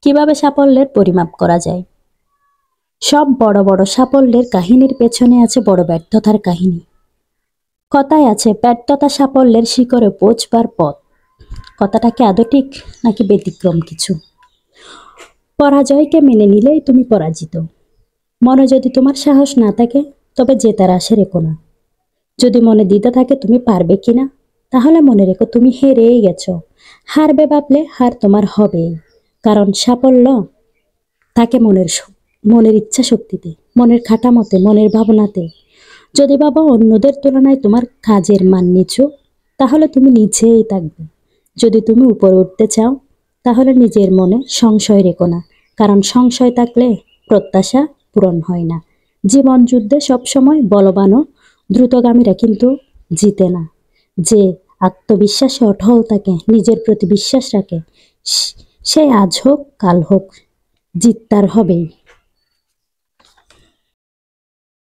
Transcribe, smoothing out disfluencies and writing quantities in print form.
কিভাবে সাফল্যের পরিমাপ করা যায়? সব বড় বড় সাফল্যের কাহিনীর পেছনে আছে বড় ব্যর্থতার কাহিনী। কথায় আছে, ব্যর্থতা সাফল্যের শিখরে পৌঁছবার পথ। কথাটা কি আদৌ ঠিক নাকি ব্যতিক্রম কিছু? পরাজয়কে মেনে নিলেই তুমি পরাজিত। মনে যদি তোমার সাহস না থাকে, তবে জেতার আশা রেখো না। যদি মনে দ্বিধা থাকে তুমি পারবে কিনা, তাহলে মনে রেখো তুমি হেরেই গেছো। হারবে ভাবলে হার তোমার হবেই। কারণ সাফল্য থাকে মনের ইচ্ছা শক্তিতে, মনের খাটামতে, মনের ভাবনাতে। যদি ভাবো অন্যদের তুলনায় তোমার কাজের মান নিচু, তাহলে তুমি নিচেই থাকবে। যদি তুমি উপরে উঠতে চাও, তাহলে নিজের মনে সংশয় রেখো না। কারণ সংশয় থাকলে প্রত্যাশা পূরণ হয় না। জীবন যুদ্ধে সবসময় বলবান ও দ্রুতগামীরা কিন্তু জিতে না। যে আত্মবিশ্বাসে অটল থাকে, নিজের প্রতি বিশ্বাস রাখে, সে আজ হোক কাল হোক জিত তার হবেই।